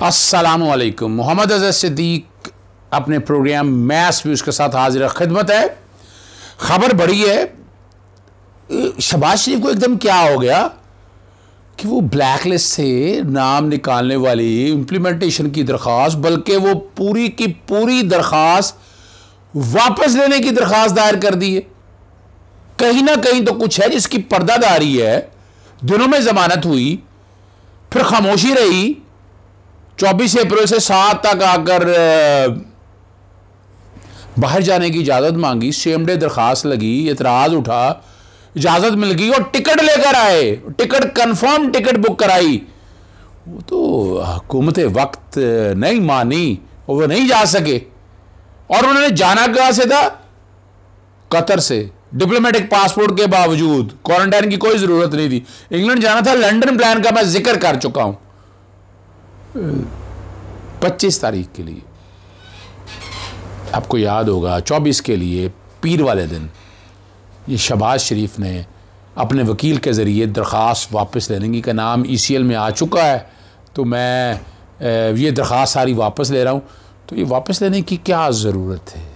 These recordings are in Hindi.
अस्सलामुअलैकुम। मोहम्मद अज़हर सिद्दीक अपने प्रोग्राम मैथ्स भी उसके साथ हाजिर खिदमत है। खबर बड़ी है, शहबाज शरीफ को एकदम क्या हो गया कि वो ब्लैक लिस्ट से नाम निकालने वाली इम्प्लीमेंटेशन की दरख्वास्त, बल्कि वो पूरी की पूरी दरख्वास्त वापस लेने की दरख्वास्त दायर कर दी है। कहीं ना कहीं तो कुछ है जिसकी पर्दादारी है। दिनों में जमानत हुई, फिर खामोशी रही, 24 अप्रैल से 7 तक आकर बाहर जाने की इजाज़त मांगी, सेम डे दरख्वास्त लगी, एतराज़ उठा, इजाज़त मिल गई और टिकट लेकर आए, टिकट कंफर्म टिकट बुक कराई। वो तो हुकूमत वक्त नहीं मानी और वो नहीं जा सके। और उन्होंने जाना कहाँ से था? कतर से, डिप्लोमेटिक पासपोर्ट के बावजूद। क्वारंटाइन की कोई ज़रूरत नहीं थी। इंग्लैंड जाना था, लंदन प्लान का मैं जिक्र कर चुका हूँ। 25 तारीख के लिए, आपको याद होगा 24 के लिए पीर वाले दिन ये शहबाज शरीफ ने अपने वकील के ज़रिए दरख्वास्त वापस लेने की का नाम ECL में आ चुका है, तो मैं ये दरख्वास्त सारी वापस ले रहा हूँ। तो ये वापस लेने की क्या ज़रूरत है?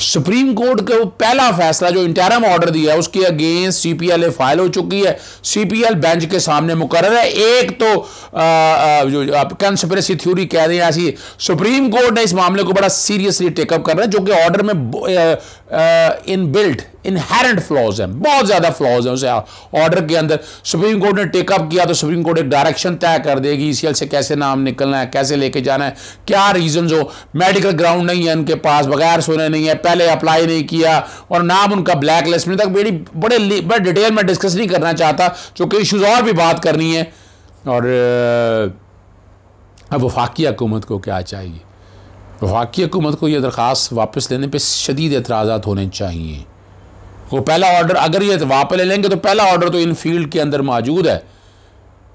सुप्रीम कोर्ट का वो पहला फैसला जो इंटरम ऑर्डर दिया है उसके अगेंस्ट CPLA फाइल हो चुकी है। CPL बेंच के सामने मुकर्रर है। एक तो जो आप कंस्पिरेसी थ्योरी कह रहे हैं, ऐसी सुप्रीम कोर्ट ने इस मामले को बड़ा सीरियसली टेकअप कर रहा है, जो कि ऑर्डर में इनबिल्ट इनहेरेंट फ्लॉज हैं, बहुत ज़्यादा फ्लॉज हैं उस ऑर्डर के अंदर। सुप्रीम कोर्ट ने टेकअप किया तो सुप्रीम कोर्ट एक डायरेक्शन तय कर देगी ECL से कैसे नाम निकलना है, कैसे लेके जाना है, क्या रीजन हो। मेडिकल ग्राउंड नहीं है इनके पास, बगैर सुने नहीं है, पहले अप्लाई नहीं किया और नाम उनका ब्लैक लिस्ट में तक। बड़े डिटेल में डिस्कस नहीं करना चाहता, चूँकि इशूज़ और भी बात करनी है। और अब वफाकी हुकूमत को क्या चाहिए? वफाकी हुकूमत को यह दरख्वास्त वापस लेने पर शदीद एतराज़ात होने चाहिए। वो पहला ऑर्डर अगर ये वापस ले लेंगे तो पहला ऑर्डर तो इन फील्ड के अंदर मौजूद है,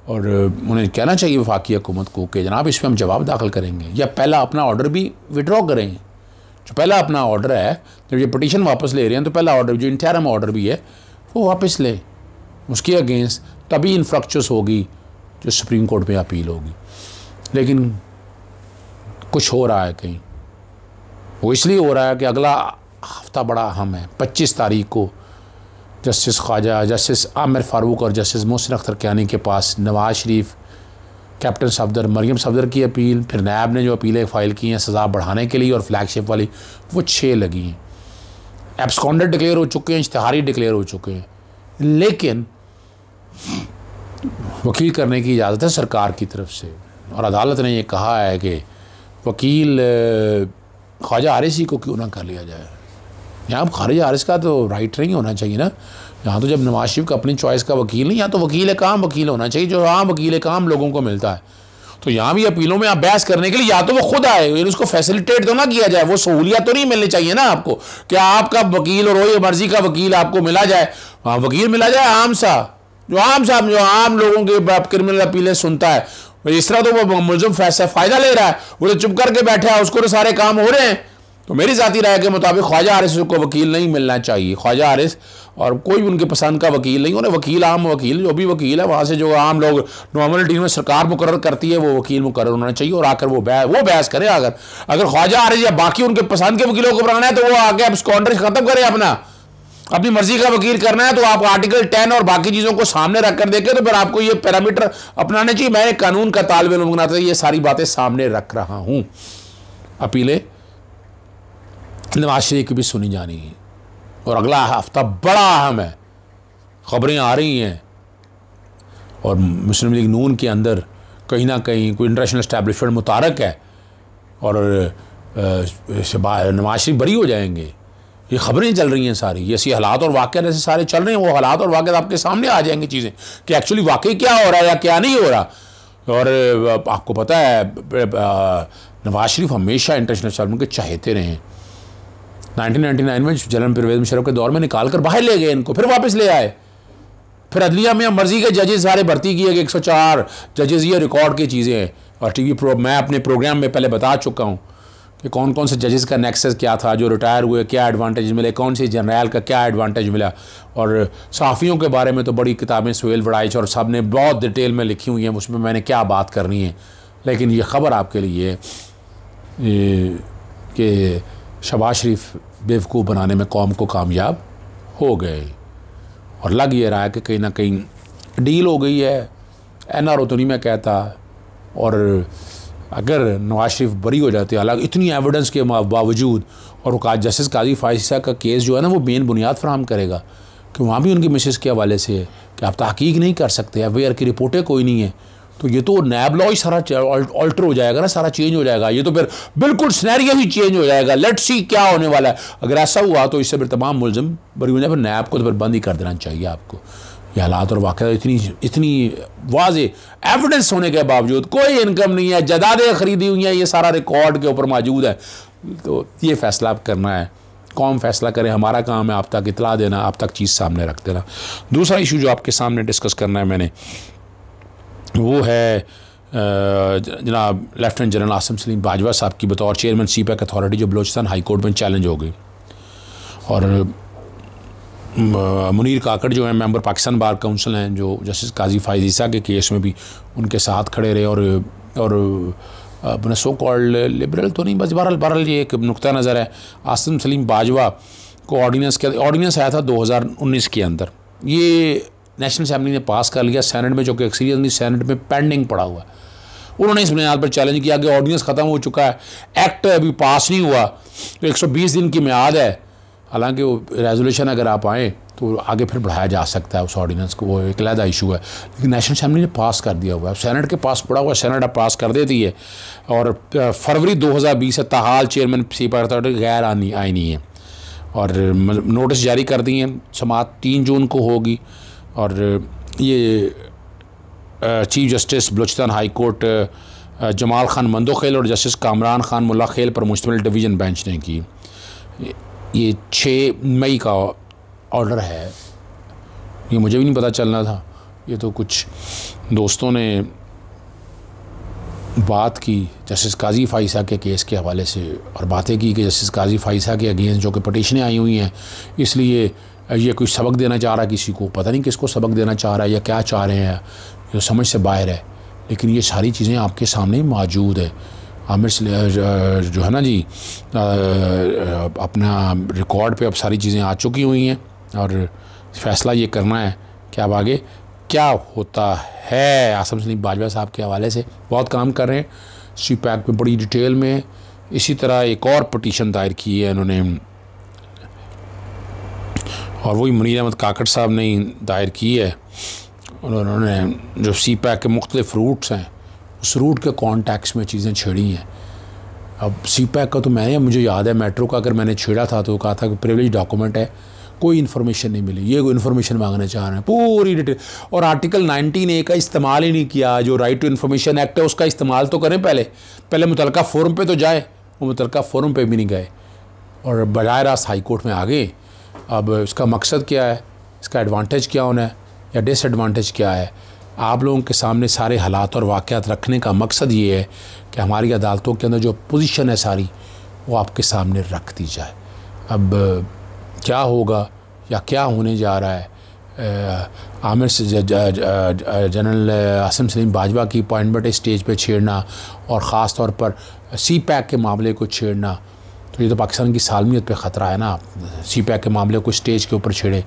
और उन्हें कहना चाहिए वफाकी हुकूमत को कि जनाब इस पर हम जवाब दाखिल करेंगे, या पहला अपना ऑर्डर भी विड्रॉ करें। जो पहला अपना ऑर्डर है, जब ये पिटीशन वापस ले रहे हैं तो पहला ऑर्डर जो इंटरम ऑर्डर भी है वो वापस लें, उसके अगेंस्ट तभी इन्फ्रक्चस होगी जो सुप्रीम कोर्ट में अपील होगी। लेकिन कुछ हो रहा है कहीं, वो इसलिए हो रहा है कि अगला हफ्ता बड़ा अहम है। 25 तारीख को जस्टिस ख्वाजा, जस्टिस आमिर फारूक और जस्टिस मोहसिन अख्तर कियानी के पास नवाज शरीफ, कैप्टन सफदर, मरियम सफदर की अपील, फिर नैब ने जो अपीलें फ़ाइल की हैं सज़ा बढ़ाने के लिए और फ्लैगशिप वाली, वो 6 लगी हैं। एब्सकॉन्डर डिक्लेयर हो चुके हैं, इश्तिहारी डिक्लेयर हो चुके हैं, लेकिन वकील करने की इजाज़त है सरकार की तरफ से। और अदालत ने यह कहा है कि वकील ख्वाजा आरिसी को क्यों ना कर लिया जाए। यहाँ ख्वाजा आरिस का तो राइट नहीं होना चाहिए ना। यहाँ तो जब नवाज शरीफ का अपनी चॉइस का वकील नहीं, यहाँ तो वकील काम वकील होना चाहिए जो आम वकील काम लोगों को मिलता है। तो यहाँ भी अपीलों में आप बहस करने के लिए या तो वो खुद आए, उसको फैसिलिटेट तो ना किया जाए, वो सहूलियत तो नहीं मिलनी चाहिए ना आपको कि आपका वकील और वही मर्जी का वकील आपको मिला जाए। हाँ, वकील मिला जाए आम सा, जो आम लोगों के क्रिमिनल अपीलें सुनता है। इस तरह तो वो मुलज़िम फ़ायदा ले रहा है, वो तो चुप करके बैठा है, उसको तो सारे काम हो रहे हैं। तो मेरी ज़ाती राय के मुताबिक ख्वाजा आरिस को वकील नहीं मिलना चाहिए। ख्वाजा आरिस और कोई भी उनके पसंद का वकील नहीं, उन्हें वकील आम वकील जो भी वकील है वहाँ से जो आम लोग नॉर्मल टीम में सरकार मुकर्रर करती है वो वकील मुकर्रर होना चाहिए, और आकर वो बहस करे। अगर ख्वाजा आरिस या बाकी उनके पसंद के वकीलों को बनाना है तो वो आके एब्सकॉन्डर ख़त्म करे, अपनी मर्जी का वकील करना है तो आप आर्टिकल 10 और बाकी चीज़ों को सामने रख कर देखें, तो फिर आपको ये पैरामीटर अपनाने चाहिए। मैं कानून का तालिब इल्म बनाते ये सारी बातें सामने रख रहा हूँ। अपीलें नवाज शरीफ की भी सुनी जानी है, और अगला हफ्ता बड़ा अहम है। खबरें आ रही हैं और मुस्लिम लीग नून के अंदर कहीं ना कहीं कोई इंटरनेशनल इस्टेब्लिशमेंट मुतारक है और नवाज शरीफ बरी हो जाएंगे। ये खबरें चल रही हैं सारी, ये ऐसी हालात और वाक़या जैसे सारे चल रहे हैं, वो हालात और वाक़या आपके सामने आ जाएंगी चीज़ें कि एक्चुअली वाकई क्या हो रहा है या क्या नहीं हो रहा। और आपको पता है नवाज शरीफ हमेशा इंटरनेशनल इस्टेब्लिशमेंट के चाहते रहे हैं। 1999 में जनरल परवेज़ मुशर्रफ के दौर में निकाल कर बाहर ले गए इनको, फिर वापस ले आए। फिर अदलिया में मर्जी के जजेस सारे भर्ती किए गए, 104 जजेस, ये रिकॉर्ड की चीज़ें हैं। और मैं अपने प्रोग्राम में पहले बता चुका हूँ कि कौन कौन से जजेस का नेक्सस क्या था, जो रिटायर हुए क्या एडवांटेज मिले, कौन सी जनरल का क्या एडवांटेज मिला। और सहाफ़ियों के बारे में तो बड़ी किताबें सुहेल वड़ाइच और सब ने बहुत डिटेल में लिखी हुई हैं, उसमें मैंने क्या बात करनी है लेकिन ये ख़बर आपके लिए कि शहबाज शरीफ बेवकूफ़ बनाने में कौम को कामयाब हो गए और लग ये रहा है कि कहीं ना कहीं डील हो गई है। NRO तो नहीं मैं कहता, और अगर नवाज शरीफ बरी हो जाते हैं, हालांकि इतनी एविडेंस के बावजूद, और वो जस्टिस काजी फायज़ का केस जो है ना वो मेन बुनियाद फराहम करेगा कि वहाँ भी उनकी मिसेस के हवाले से है कि आप तहकीक नहीं कर सकते, FIR की रिपोर्टें कोई नहीं है, तो ये तो नैब लॉ ही सारा ऑल्टर हो जाएगा ना, सारा चेंज हो जाएगा। ये तो फिर बिल्कुल सिनेरियो ही चेंज हो जाएगा। लेट्स सी क्या होने वाला है। अगर ऐसा हुआ तो इससे फिर तमाम मुलजिम बरी हो जाए, फिर नैब को तो फिर बंद ही कर देना चाहिए आपको। ये हालात और वाक़या इतनी वाज़े एविडेंस होने के बावजूद कोई इनकम नहीं है, जदादें ख़रीदी हुई हैं, ये सारा रिकॉर्ड के ऊपर मौजूद है। तो ये फ़ैसला आप करना है, कौम फैसला करे, हमारा काम है आप तक इतला देना, आप तक चीज़ सामने रख देना। दूसरा इशू जो आपके सामने डिस्कस करना है मैंने, वो है जनाब लेफ्टिनेंट जनरल आसिम सलीम बाजवा साहब की बतौर चेयरमैन CPAC अथॉरिटी जो बलोचिस्तान हाई कोर्ट में चैलेंज हो गई, और मुनीर काकड़ जो है मेंबर पाकिस्तान बार काउंसिल हैं, जो जस्टिस काजी फायज़ के केस में भी उनके साथ खड़े रहे, और अपने सो कॉल्ड लिबरल तो नहीं, बस बहरहाल ये एक नुक्ता नज़र है। आसिम सलीम बाजवा को ऑर्डीनेंस आया था 2019 के अंदर, ये नेशनल असेंबली ने पास कर लिया, सेनेट में जो कि एक्सीरियसली सेनेट में पेंडिंग पड़ा हुआ। उन्होंने इस बुनियाद पर चैलेंज किया कि ऑर्डीनेंस ख़त्म हो चुका है, एक्ट अभी पास नहीं हुआ, तो 120 दिन की मियाद है। हालांकि वो रेजोल्यूशन अगर आप आएँ तो आगे फिर बढ़ाया जा सकता है उस ऑर्डीनेंस को, वो एक अलग इशू है, लेकिन नेशनल असेंबली ने पास कर दिया हुआ है, सेनेट के पास पड़ा हुआ, सेनेट अब पास कर देती है। और फरवरी 2020 से ताहाल चेयरमैन CPAC अथॉरिटी गैर आईनी है, और नोटिस जारी कर दी हैं, समाअत 3 जून को होगी। और ये chief justice Balochistan high court Jamal Khan Mandokhel और जस्टिस कामरान खान मुल्ला खेल पर मुश्तमिल डिवीज़न बेंच ने की। ये 6 मई का ऑर्डर है, ये मुझे भी नहीं पता चलना था, ये तो कुछ दोस्तों ने बात की जस्टिस काजी फायज़ के केस के हवाले से, और बातें की कि जस्टिस काजी फायज़ के अगेंस्ट जो कि पटिशनें आई हुई हैं, इसलिए ये कुछ सबक देना चाह रहा है किसी को, पता नहीं किसको सबक देना चाह रहा है या क्या चाह रहे हैं, जो समझ से बाहर है। लेकिन ये सारी चीज़ें आपके सामने मौजूद है। आमिर जो है ना जी, अपना रिकॉर्ड पे अब सारी चीज़ें आ चुकी हुई हैं, और फ़ैसला ये करना है कि अब आगे क्या होता है। आसिम सलीम बाजवा साहब के हवाले से बहुत काम कर रहे हैं, CPAC में बड़ी डिटेल में। इसी तरह एक और पटिशन दायर की है इन्होंने, और वही मुनीर अहमद काकड़ साहब ने दायर की है। उन्होंने जो CPAC के मुख्तलिफ रूट्स हैं, उस रूट के कॉन्टैक्ट्स में चीज़ें छेड़ी हैं। अब CPAC का तो मुझे याद है मेट्रो का अगर मैंने छेड़ा था तो कहा था कि प्रिविलेज डॉक्यूमेंट है, कोई इन्फॉर्मेशन नहीं मिली, ये कोई इन्फॉर्मेशन मांगने चाह रहे हैं पूरी डिटेल। और आर्टिकल 19A का इस्तेमाल ही नहीं किया, जो राइट टू इन्फॉर्मेशन एक्ट है उसका इस्तेमाल तो करें, पहले मुतलका फोरम पे तो जाए, वो मुतलका फोरम पे भी नहीं गए और बजाय रास्त हाई कोर्ट में आ गए। अब इसका मकसद क्या है, इसका एडवांटेज क्या होना है या डिसएडवांटेज क्या है? आप लोगों के सामने सारे हालात और वाक़यात रखने का मकसद ये है कि हमारी अदालतों के अंदर जो पोजीशन है सारी वो आपके सामने रख दी जाए। अब क्या होगा या क्या होने जा रहा है, आमिर जनरल आसिम सलीम बाजवा की अपॉइंटमेंट स्टेज पे छेड़ना और ख़ास तौर पर CPAC के मामले को छेड़ना, तो ये तो पाकिस्तान की सालमियत पे ख़तरा है ना। CPAC के मामले को स्टेज के ऊपर छेड़े,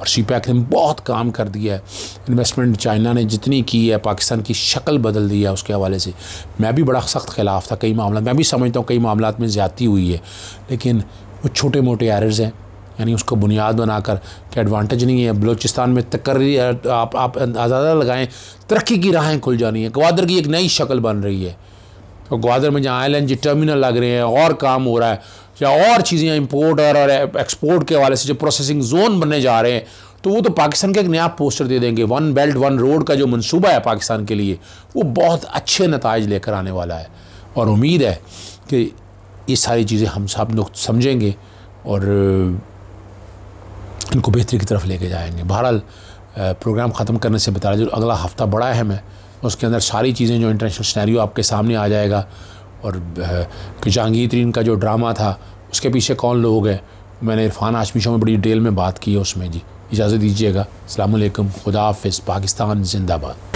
और CPAC ने बहुत काम कर दिया है। इन्वेस्टमेंट चाइना ने जितनी की है, पाकिस्तान की शक्ल बदल दी है उसके हवाले से। मैं भी बड़ा सख्त ख़िलाफ़ था कई मामला, मैं भी समझता हूँ कई मामला में ज़्यादती हुई है, लेकिन वो छोटे मोटे एरर्स हैं, यानी उसको बुनियाद बनाकर कि एडवांटेज नहीं है बलूचिस्तान में तकर्री आप आज़ादा लगाएं, तरक्की की राहें खुल जानी है। ग्वादर की एक नई शक्ल बन रही है, तो ग्वादर में जहाँ LNG टर्मिनल लग रहे हैं और काम हो रहा है, या और चीज़ें इंपोर्ट और एक्सपोर्ट के हवाले से जो प्रोसेसिंग जोन बनने जा रहे हैं, तो वो तो पाकिस्तान का एक नया पोस्टर दे देंगे। 1 बेल्ट 1 रोड का जो मंसूबा है पाकिस्तान के लिए, वो बहुत अच्छे नताइज लेकर आने वाला है, और उम्मीद है कि ये सारी चीज़ें हम सब लोग समझेंगे और इनको बेहतरी की तरफ लेके जाएंगे। बहरहाल प्रोग्राम ख़त्म करने से बता रहा, जो अगला हफ़्ता बड़ा अहम है, उसके अंदर सारी चीज़ें जो इंटरनेशनल सिनेरियो आपके सामने आ जाएगा, और कि जहांगीर तरीन का जो ड्रामा था उसके पीछे कौन लोग हैं, मैंने इरफान हाशमी शो में बड़ी डिटेल में बात की है उसमें। जी इजाज़त दीजिएगा, अस्सलाम वालेकुम, खुदा हाफ़िज़, पाकिस्तान जिंदाबाद।